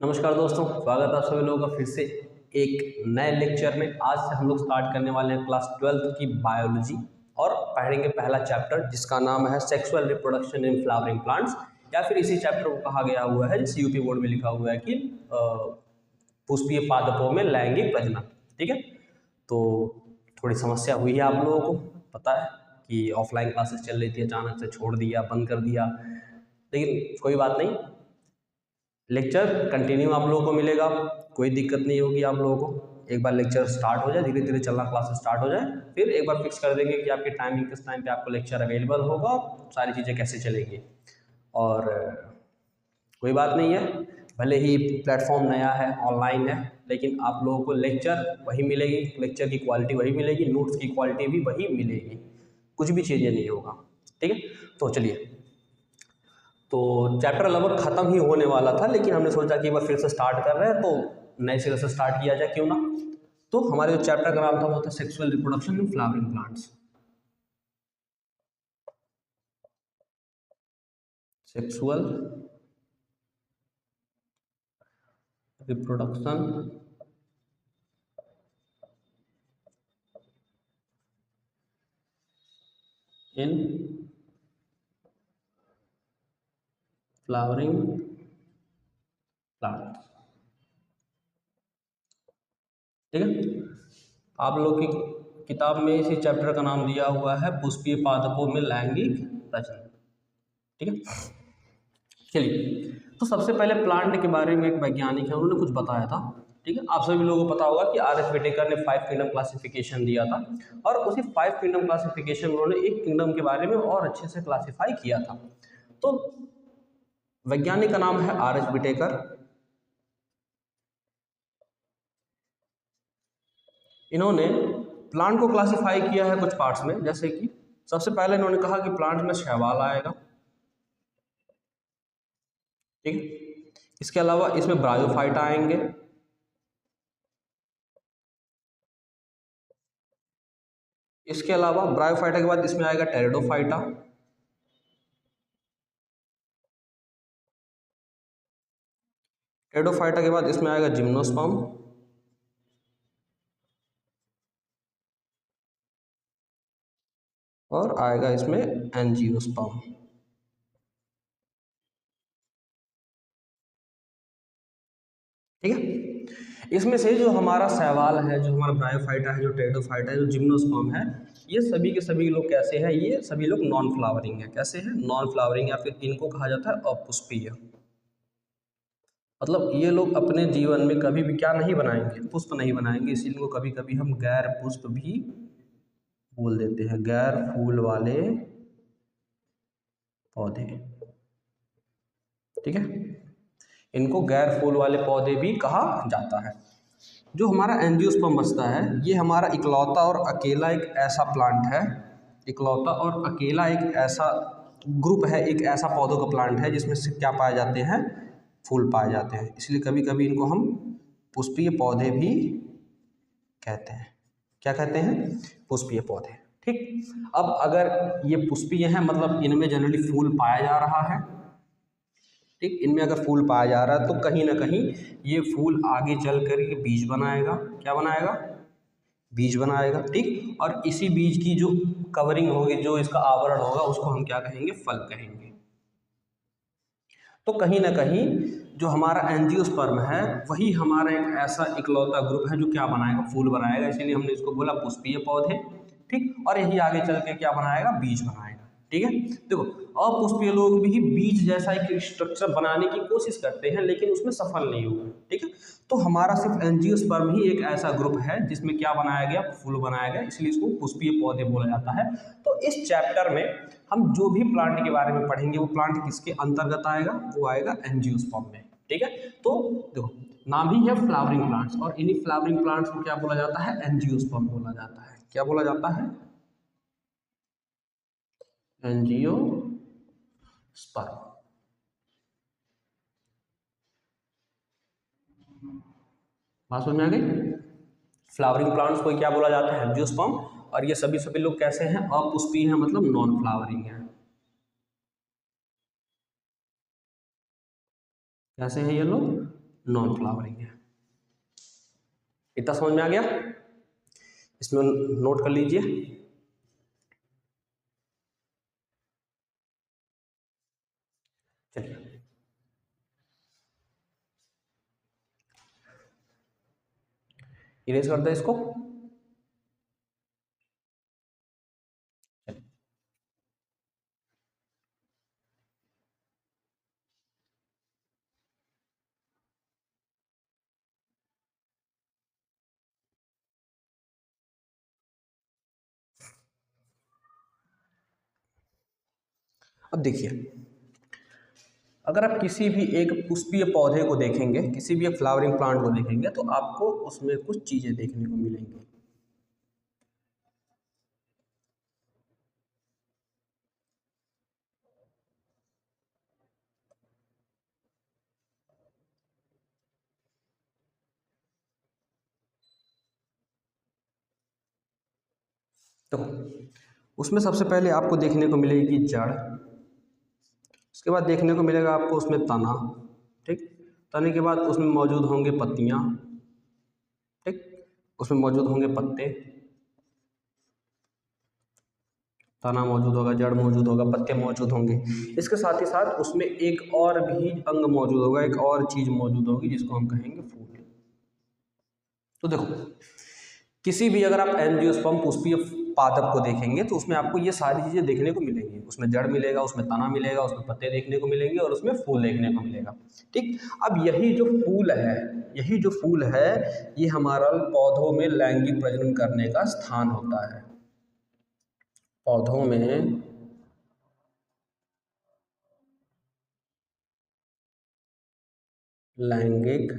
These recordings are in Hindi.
नमस्कार दोस्तों, स्वागत है आप सभी लोगों का फिर से एक नए लेक्चर में। आज से हम लोग स्टार्ट करने वाले हैं क्लास 12th की बायोलॉजी और पढ़ेंगे पहला चैप्टर जिसका नाम है sexual reproduction in flowering plants, या फिर इसी चैप्टर को कहा गया हुआ है जिस यूपी बोर्ड में लिखा हुआ है कि पुष्पीय पादपों में लैंगिक प्रजनन। ठीक है, तो थोड़ी समस्या हुई है, आप लोगों को पता है कि ऑफलाइन क्लासेस चल रही थी, अचानक से छोड़ दिया, बंद कर दिया, लेकिन कोई बात नहीं, लेक्चर कंटिन्यू आप लोगों को मिलेगा, कोई दिक्कत नहीं होगी आप लोगों को। एक बार लेक्चर स्टार्ट हो जाए, धीरे धीरे चलना क्लासेस स्टार्ट हो जाए, फिर एक बार फिक्स कर देंगे कि आपकी टाइमिंग किस टाइम पे आपको लेक्चर अवेलेबल होगा, सारी चीज़ें कैसे चलेंगी। और कोई बात नहीं है, भले ही प्लेटफॉर्म नया है, ऑनलाइन है, लेकिन आप लोगों को लेक्चर वही मिलेगी, लेक्चर की क्वालिटी वही मिलेगी, नोट्स की क्वालिटी भी वही मिलेगी, कुछ भी चीज़ें नहीं होगा। ठीक है, तो चलिए, तो चैप्टर लगभग ख़त्म ही होने वाला था, लेकिन हमने सोचा कि एक बार फिर से स्टार्ट कर रहे हैं तो नए सिरे से स्टार्ट किया जाए, क्यों ना। तो हमारे जो चैप्टर का नाम था वो था sexual reproduction in flowering plants. Sexual reproduction in flowering plants. ठीक है, आप लोग की किताब में इसी चैप्टर का नाम दिया हुआ है पुष्पीय पादपों में लैंगिक प्रजनन। ठीक है, चलिए, तो सबसे पहले प्लांट के बारे में एक वैज्ञानिक है, उन्होंने कुछ बताया था। ठीक है, आप सभी लोगों को पता होगा कि आर एस विटेकर ने 5 किंगडम क्लासिफिकेशन दिया था, और उसी 5 किंगडम क्लासिफिकेशन उन्होंने एक किंगडम के बारे में और अच्छे से क्लासीफाई किया था। तो वैज्ञानिक का नाम है आर एस विटेकर। इन्होंने प्लांट को क्लासीफाई किया है कुछ पार्ट्स में, जैसे कि सबसे पहले इन्होंने कहा कि प्लांट में शैवाल आएगा। ठीक है, इसके अलावा इसमें ब्रायोफाइटा आएंगे, इसके अलावा ब्रायोफाइटा के बाद इसमें आएगा टेरिडोफाइटा, टेरिडोफाइटा के बाद इसमें आएगा जिम्नोस्पर्म, और आएगा इसमें एंजियोस्पर्म। ठीक है, इसमें से जो हमारा शैवाल है, जो हमारा ब्रायोफाइटा है, जो टेरिडोफाइटा है, जो जिम्नोस्पर्म है, ये सभी के सभी लोग कैसे हैं, ये सभी लोग नॉन फ्लावरिंग है। कैसे हैं? नॉन फ्लावरिंग, या फिर इनको कहा जाता है अपुष्पीय। मतलब ये लोग अपने जीवन में कभी भी क्या नहीं बनाएंगे, पुष्प नहीं बनाएंगे, इसीलिए इनको कभी कभी हम गैर पुष्प भी बोल देते हैं, गैर फूल वाले पौधे। ठीक है, इनको गैर फूल वाले पौधे भी कहा जाता है। जो हमारा एंजियोस्पर्म बचता है, ये हमारा इकलौता और अकेला एक ऐसा प्लांट है, इकलौता और अकेला एक ऐसा ग्रुप है, एक ऐसा पौधों का प्लांट है जिसमें से क्या पाए जाते हैं, फूल पाए जाते हैं। इसलिए कभी कभी इनको हम पुष्पीय पौधे भी कहते हैं। क्या कहते हैं? पुष्पीय पौधे। ठीक, अब अगर ये पुष्पीय हैं, मतलब इनमें जनरली फूल पाया जा रहा है। ठीक, इनमें अगर फूल पाया जा रहा है तो कहीं ना कहीं ये फूल आगे चल कर के बीज बनाएगा। क्या बनाएगा? बीज बनाएगा। ठीक, और इसी बीज की जो कवरिंग होगी, जो इसका आवरण होगा, उसको हम क्या कहेंगे? फल कहेंगे। तो कहीं ना कहीं जो हमारा एंजियोस्पर्म है, वही हमारा एक ऐसा इकलौता ग्रुप है जो क्या बनाएगा? फूल बनाएगा। इसीलिए हमने इसको बोला पुष्पीय पौधे। ठीक, और यही आगे चल के क्या बनाएगा? बीज बनाएगा। ठीक है, देखो, अपुष्पीय लोग भी बीज जैसा एक स्ट्रक्चर बनाने की कोशिश करते हैं, लेकिन उसमें सफल नहीं हुए। ठीक है, तो हमारा सिर्फ एंजियोस्पर्म ही एक ऐसा ग्रुप है जिसमें क्या बनाया गया? फूल बनाया गया, इसलिए इसको पुष्पीय पौधे बोला जाता है। तो इस चैप्टर में हम जो भी प्लांट के बारे में पढ़ेंगे, वो प्लांट किसके अंतर्गत आएगा? वो आएगा एंजियोस्पर्म में। ठीक है, तो देखो, नाम ही है फ्लावरिंग प्लांट्स, और इन्हीं फ्लावरिंग प्लांट्स को क्या बोला जाता है? एंजियोस्पर्म बोला जाता है। क्या बोला जाता है? एंजियोस्पर्म। बात समझ में आ गई? फ्लावरिंग प्लांट्स को क्या बोला जाता है? एंजियोस्पर्म। और ये सभी सभी लोग कैसे हैं? अपुष्पीय हैं, मतलब नॉन फ्लावरिंग है। कैसे हैं ये लोग? नॉन फ्लावरिंग है। इतना समझ में आ गया? इसमें नोट कर लीजिए। चलिए इरेज कर दे इसको। अब देखिए, अगर आप किसी भी एक पुष्पीय पौधे को देखेंगे, किसी भी एक फ्लावरिंग प्लांट को देखेंगे, तो आपको उसमें कुछ चीज़ें देखने को मिलेंगी। तो उसमें सबसे पहले आपको देखने को मिलेगी जड़, उसके बाद देखने को मिलेगा आपको उसमें तना, ठीक। तने के बाद उसमें मौजूद होंगे पत्तियाँ, ठीक। उसमें मौजूद होंगे पत्ते, तना मौजूद होगा, जड़ मौजूद होगा, पत्ते मौजूद होंगे। इसके साथ ही साथ उसमें एक और भी अंग मौजूद होगा, एक और चीज़ मौजूद होगी जिसको हम कहेंगे फूल। तो देखो, किसी भी अगर आप एंजियोस्पर्म पुष्पीय पादप को देखेंगे तो उसमें आपको ये सारी चीज़ें देखने को मिलेंगी। उसमें जड़ मिलेगा, उसमें तना मिलेगा, उसमें पत्ते देखने को मिलेंगे और उसमें फूल देखने को मिलेगा, ठीक। अब यही जो फूल है, ये हमारा पौधों में लैंगिक प्रजनन करने का स्थान होता है। पौधों में लैंगिक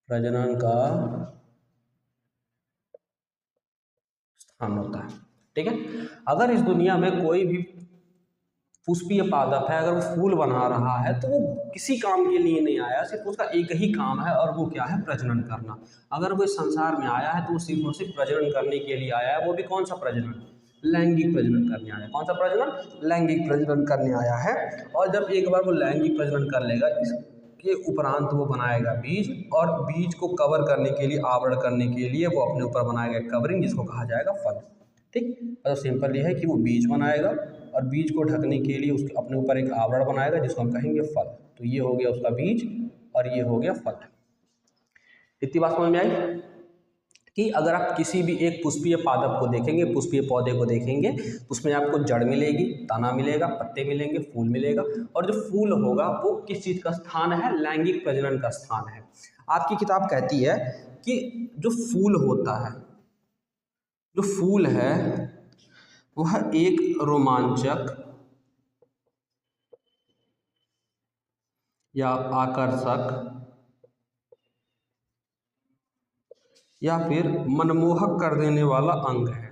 प्रजनन का स्थान होता है, ठीक है। अगर इस दुनिया में कोई भी पुष्पीय पादप है, अगर वो फूल बना रहा है तो वो किसी काम के लिए नहीं आया, सिर्फ उसका एक ही काम है और वो क्या है, प्रजनन करना। अगर वो इस संसार में आया है तो वो सिर्फ और सिर्फ प्रजनन करने के लिए आया है। वो भी कौन सा प्रजनन? लैंगिक प्रजनन करने आया है। कौन सा प्रजनन? लैंगिक प्रजनन करने आया है। और जब एक बार वो लैंगिक प्रजनन कर लेगा, इसके उपरांत वो बनाएगा बीज, और बीज को कवर करने के लिए, आवरण करने के लिए वो अपने ऊपर बनाएगा कवरिंग, जिसको कहा जाएगा फल, ठीक। तो सिंपल ये है कि वो बीज बनाएगा और बीज को ढकने के लिए उसके अपने ऊपर एक आवरण बनाएगा जिसको हम कहेंगे फल। तो ये हो गया उसका बीज और ये हो गया फल। इतनी बात समझ में आई कि अगर आप किसी भी एक पुष्पीय पादप को देखेंगे, पुष्पीय पौधे को देखेंगे, तो उसमें आपको जड़ मिलेगी, तना मिलेगा, पत्ते मिलेंगे, फूल मिलेगा। और जो फूल होगा वो किस चीज़ का स्थान है? लैंगिक प्रजनन का स्थान है। आपकी किताब कहती है कि जो फूल होता है, जो फूल है वह एक रोमांचक या आकर्षक या फिर मनमोहक कर देने वाला अंग है।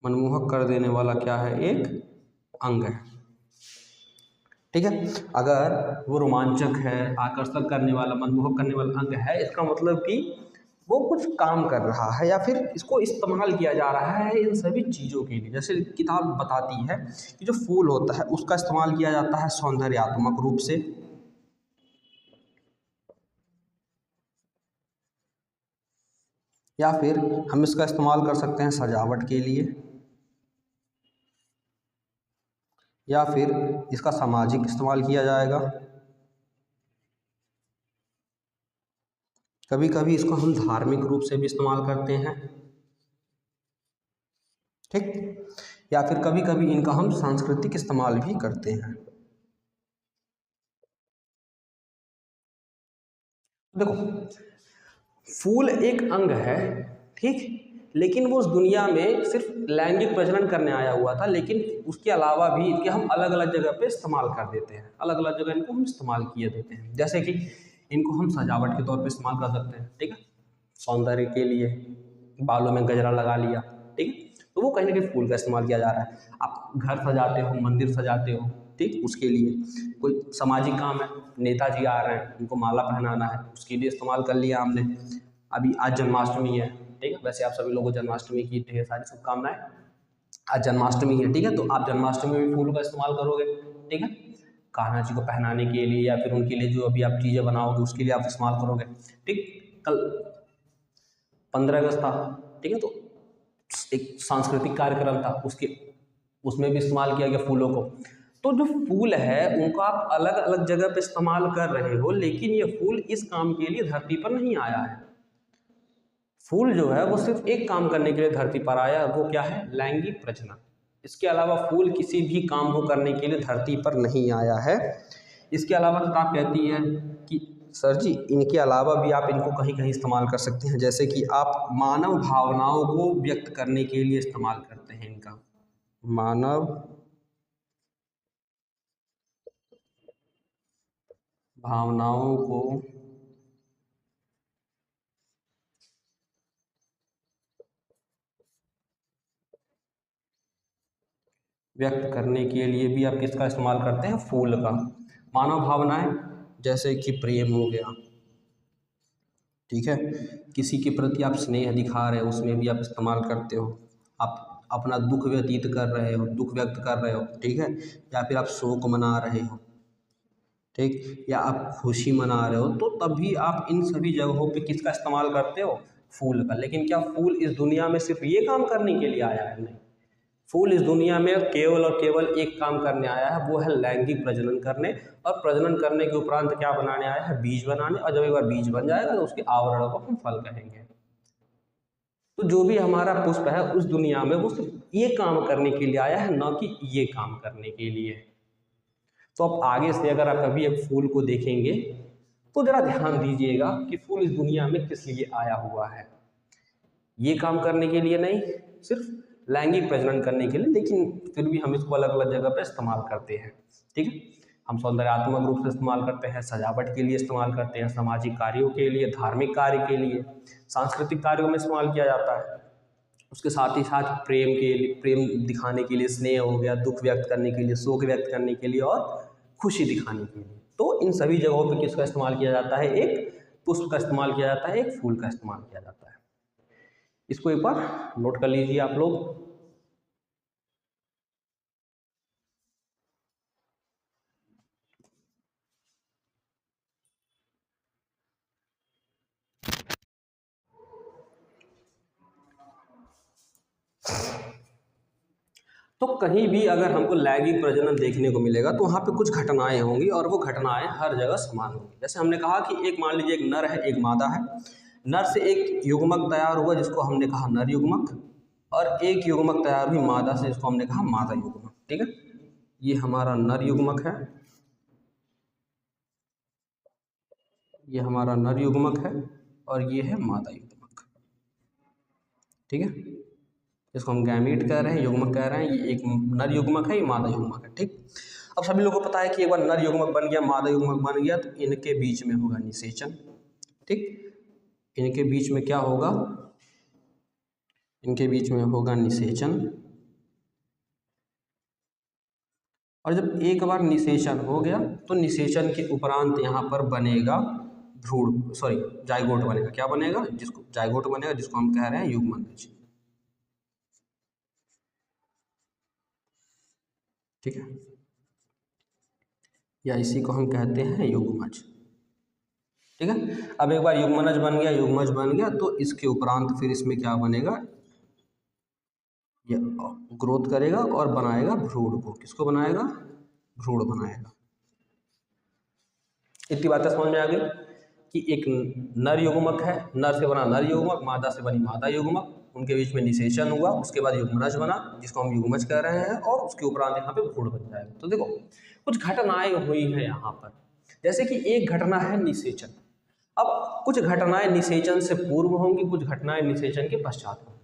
मनमोहक कर देने वाला क्या है? एक अंग है, ठीक है। अगर वो रोमांचक है, आकर्षक करने वाला, मनमोहक करने वाला अंग है, इसका मतलब कि वो कुछ काम कर रहा है या फिर इसको इस्तेमाल किया जा रहा है इन सभी चीज़ों के लिए। जैसे किताब बताती है कि जो फूल होता है उसका इस्तेमाल किया जाता है सौंदर्यात्मक रूप से, या फिर हम इसका इस्तेमाल कर सकते हैं सजावट के लिए, या फिर इसका सामाजिक इस्तेमाल किया जाएगा। कभी कभी इसको हम धार्मिक रूप से भी इस्तेमाल करते हैं, ठीक। या फिर कभी कभी इनका हम सांस्कृतिक इस्तेमाल भी करते हैं। देखो, फूल एक अंग है, ठीक, लेकिन वो उस दुनिया में सिर्फ लैंगिक प्रजनन करने आया हुआ था। लेकिन उसके अलावा भी इनके हम अलग अलग जगह पे इस्तेमाल कर देते हैं, अलग अलग जगह इनको हम इस्तेमाल किए देते हैं। जैसे कि इनको हम सजावट के तौर पे इस्तेमाल कर सकते हैं, ठीक है, सौंदर्य के लिए, बालों में गजरा लगा लिया, ठीक है, तो वो कहीं ना कहीं फूल का इस्तेमाल किया जा रहा है। आप घर सजाते हो, मंदिर सजाते हो, ठीक, उसके लिए। कोई सामाजिक काम है, नेताजी आ रहे हैं, उनको माला पहनाना है, उसके लिए इस्तेमाल कर लिया हमने। अभी आज जन्माष्टमी है, ठीक है, वैसे आप सभी लोगों को जन्माष्टमी की ढेर सारी शुभकामनाएं। आज जन्माष्टमी है, ठीक है, तो आप जन्माष्टमी में भी फूल का इस्तेमाल करोगे, ठीक है, कान्हा जी को पहनाने के लिए या फिर उनके लिए जो अभी आप चीज़ें बनाओगे उसके लिए आप इस्तेमाल करोगे, ठीक। कल 15 अगस्त था, ठीक है, तो एक सांस्कृतिक कार्यक्रम था, उसके उसमें भी इस्तेमाल किया गया फूलों को। तो जो फूल है उनको आप अलग अलग जगह पे इस्तेमाल कर रहे हो, लेकिन ये फूल इस काम के लिए धरती पर नहीं आया है। फूल जो है वो सिर्फ एक काम करने के लिए धरती पर आया, वो क्या है, लैंगिक प्रजनन। इसके अलावा फूल किसी भी काम को करने के लिए धरती पर नहीं आया है। इसके अलावा किताब कहती है कि सर जी इनके अलावा भी आप इनको कहीं कहीं इस्तेमाल कर सकते हैं, जैसे कि आप मानव भावनाओं को व्यक्त करने के लिए इस्तेमाल करते हैं इनका, मानव भावनाओं को व्यक्त करने के लिए भी आप किसका इस्तेमाल करते हैं, फूल का। मानव भावनाएं जैसे कि प्रेम हो गया, ठीक है, किसी के प्रति आप स्नेह दिखा रहे हो उसमें भी आप इस्तेमाल करते हो। आप अपना दुख व्यतीत कर रहे हो, दुख व्यक्त कर रहे हो, ठीक है, या फिर आप शोक मना रहे हो, ठीक, या आप खुशी मना रहे हो, तो तभी आप इन सभी जगहों पे किसका इस्तेमाल करते हो, फूल का। लेकिन क्या फूल इस दुनिया में सिर्फ ये काम करने के लिए आया है, नहीं। फूल इस दुनिया में केवल और केवल एक काम करने आया है, वो है लैंगिक प्रजनन करने, और प्रजनन करने के उपरांत क्या बनाने आया है, बीज बनाने, और जब एक बार बीज बन जाएगा तो उसके आवरण को हम फल कहेंगे। तो जो भी हमारा पुष्प है उस दुनिया में वो सिर्फ ये काम करने के लिए आया है, ना कि ये काम करने के लिए। तो अब आगे से अगर आप कभी एक फूल को देखेंगे तो जरा ध्यान दीजिएगा कि फूल इस दुनिया में किस लिए आया हुआ है। ये काम करने के लिए नहीं, सिर्फ लैंगिक प्रजनन करने के लिए, लेकिन फिर भी हम इसको अलग अलग जगह पे इस्तेमाल करते हैं, ठीक है। हम सौंदर्यात्मक रूप से इस्तेमाल करते हैं, सजावट के लिए इस्तेमाल करते हैं, सामाजिक कार्यों के लिए, धार्मिक कार्य के लिए, सांस्कृतिक कार्यों में इस्तेमाल किया जाता है। उसके साथ ही साथ प्रेम के लिए, प्रेम दिखाने के लिए, स्नेह हो गया, दुख व्यक्त करने के लिए, शोक व्यक्त करने के लिए, और खुशी दिखाने के लिए। तो इन सभी जगहों पे किसका इस्तेमाल किया जाता है, एक पुष्प का इस्तेमाल किया जाता है, एक फूल का इस्तेमाल किया जाता है। इसको एक बार नोट कर लीजिए आप लोग। तो कहीं भी अगर हमको लैंगिक प्रजनन देखने को मिलेगा तो वहाँ पे कुछ घटनाएं होंगी, और वो घटनाएं हर जगह समान होंगी। जैसे हमने कहा कि एक मान लीजिए एक नर है, एक मादा है। नर से एक युग्मक तैयार हुआ जिसको हमने कहा नर युग्मक, और एक युग्मक तैयार हुई मादा से जिसको हमने कहा मादा युग्मक, ठीक है। ये हमारा नर युग्मक है, ये हमारा नर युग्मक है, और ये है मादा युग्मक, ठीक है। जिसको हम गैमीट कह रहे हैं, युग्मक कह रहे हैं, ये एक नर युग्मक है, ये मादा युग्मक है, ठीक। अब सभी लोगों को पता है कि एक बार नर युग्मक बन गया, मादा युग्मक बन गया, तो इनके बीच में होगा निषेचन, ठीक। इनके बीच में क्या होगा, इनके बीच में होगा निषेचन। और जब एक बार निषेचन हो गया तो निषेचन के उपरांत यहाँ पर बनेगा भ्रूण, सॉरी जाइगोट बनेगा। क्या बनेगा, जिसको जाइगोट बनेगा, जिसको हम कह रहे हैं युग्मनज, ठीक है, या इसी को हम कहते हैं युग्मज, ठीक है। अब एक बार युग्मनज बन गया, युग्मज बन गया, तो इसके उपरांत फिर इसमें क्या बनेगा, ये ग्रोथ करेगा और बनाएगा भ्रूण को। किसको बनाएगा, भ्रूण बनाएगा। इतनी बातें समझ में आ गई कि एक नर युग्मक है, नर से बना नर युग्मक, मादा से बनी मादा युग्मक, उनके बीच में निषेचन हुआ, उसके बाद युग्मनज बना जिसको हम युग्मज कह रहे हैं, और उसके उपरांत यहाँ पे भ्रूण बन जाएगा। तो देखो कुछ घटनाएं हुई हैं यहाँ पर, जैसे कि एक घटना है निषेचन। अब कुछ घटनाएं निषेचन से पूर्व होंगी, कुछ घटनाएं निषेचन के पश्चात होंगी।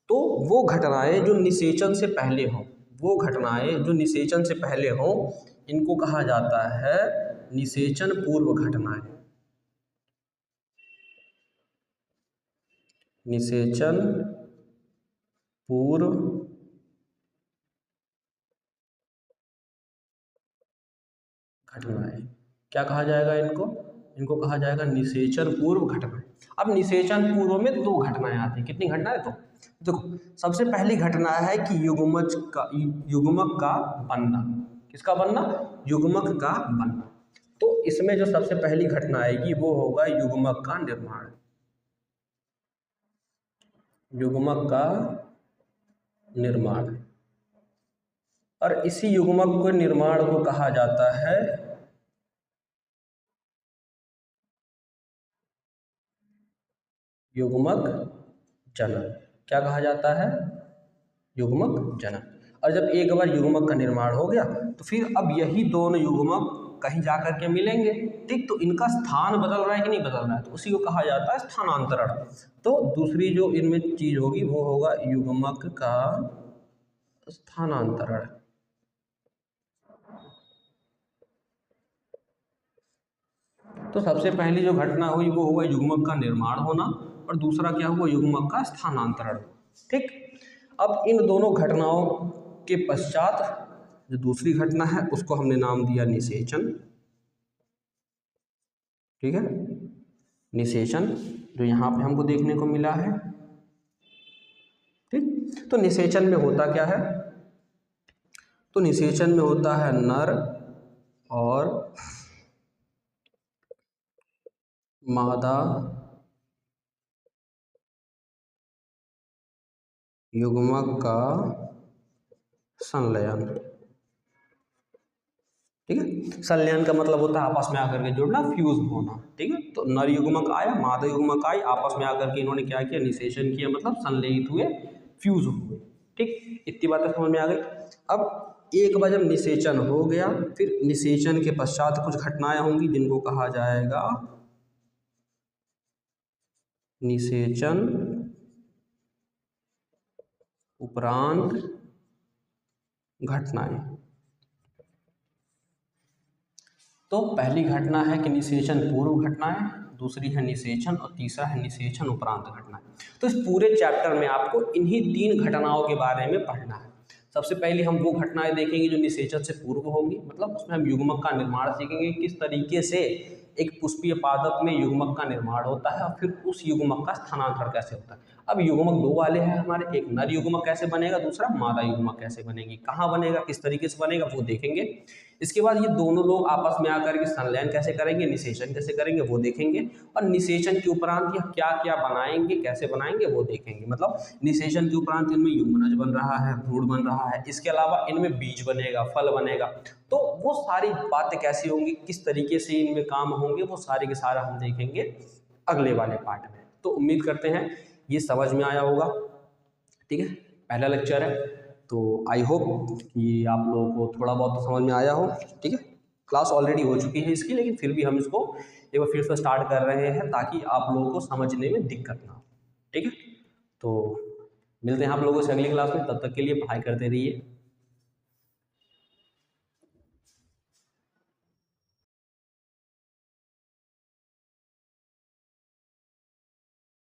तो वो घटनाएं जो निषेचन से पहले हों, वो घटनाएं जो निषेचन से पहले हों, इनको कहा जाता है निषेचन पूर्व घटनाएं। निषेचन पूर्व घटनाएं क्या कहा जाएगा इनको, इनको कहा जाएगा निषेचन पूर्व घटना। अब निषेचन पूर्व में 2 घटनाएं आती हैं। कितनी घटनाएं? तो देखो, सबसे पहली घटना है कि युग्मक का बनना। किसका बनना? युग्मक का बनना। तो इसमें जो सबसे पहली घटना आएगी वो होगा युग्मक का निर्माण। युग्मक का निर्माण, और इसी युग्मक के निर्माण को कहा जाता है युग्मक जनन। क्या कहा जाता है? युग्मक जनन। और जब एक बार युग्मक का निर्माण हो गया तो फिर अब यही दोनों युग्मक कहीं जा कर के मिलेंगे, ठीक? तो इनका स्थान बदल रहा है कि नहीं बदल रहा है, तो उसी को कहा जाता है स्थानांतरण। तो दूसरी जो इनमें चीज होगी वो होगा युग्मक का स्थानांतरण। तो सबसे पहली जो घटना हुई वो हुआ युग्मक का निर्माण होना, और दूसरा क्या हुआ? युग्मक का स्थानांतरण। ठीक, अब इन दोनों घटनाओं के पश्चात जो दूसरी घटना है उसको हमने नाम दिया निषेचन। ठीक है, निषेचन जो यहाँ पे हमको देखने को मिला है। ठीक, तो निषेचन में होता क्या है? तो निषेचन में होता है नर और मादा युग्मक का संलयन। ठीक है, संलयन का मतलब होता है आपस में आकर के जुड़ना, फ्यूज होना। ठीक है, तो नर युग्मक आया, मादा युग्मक आई, आपस में आकर के इन्होंने क्या किया? निषेचन किया, मतलब संलयित हुए, फ्यूज हुए। ठीक, इतनी बातें समझ में आ गई। अब एक बार जब निषेचन हो गया, फिर निषेचन के पश्चात कुछ घटनाएं होंगी जिनको कहा जाएगा निषेचन उपरांत घटनाएं। तो पहली घटना है कि निषेचन पूर्व घटनाएं, दूसरी है निषेचन, और तीसरा है निषेचन उपरांत घटनाएं। तो इस पूरे चैप्टर में आपको इन्हीं 3 घटनाओं के बारे में पढ़ना है। सबसे पहले हम वो घटनाएं देखेंगे जो निषेचन से पूर्व होंगी, मतलब उसमें हम युग्मक का निर्माण सीखेंगे, किस तरीके से एक पुष्पीय पादप में युग्मक का निर्माण होता है और फिर उस युग्मक का स्थानांतरण कैसे होता है। अब युग्मक 2 वाले हैं हमारे, एक नर युग्मक कैसे बनेगा, दूसरा मादा युग्मक कैसे बनेगी, कहाँ बनेगा, किस तरीके से बनेगा, वो देखेंगे। इसके बाद ये दोनों लोग आपस में आकर के संलयन कैसे करेंगे, निषेचन कैसे करेंगे, वो देखेंगे। और निषेचन के उपरांत यह क्या क्या बनाएंगे, कैसे बनाएंगे, वो देखेंगे। मतलब निषेचन के उपरांत इनमें युग्मनज बन रहा है, भ्रूण बन रहा है, इसके अलावा इनमें बीज बनेगा, फल बनेगा। तो वो सारी बातें कैसी होंगी, किस तरीके से इनमें काम होंगे, वो सारे के सारा हम देखेंगे अगले वाले पार्ट में। तो उम्मीद करते हैं ये समझ में आया होगा। ठीक है, पहला लेक्चर है, तो आई होप कि आप लोगों को थोड़ा बहुत तो समझ में आया हो। ठीक है, क्लास ऑलरेडी हो चुकी है इसकी, लेकिन फिर भी हम इसको एक बार फिर से स्टार्ट कर रहे हैं ताकि आप लोगों को समझने में दिक्कत ना हो। ठीक है, तो मिलते हैं आप लोगों से अगली क्लास में, तब तक के लिए पढ़ाई करते रहिए।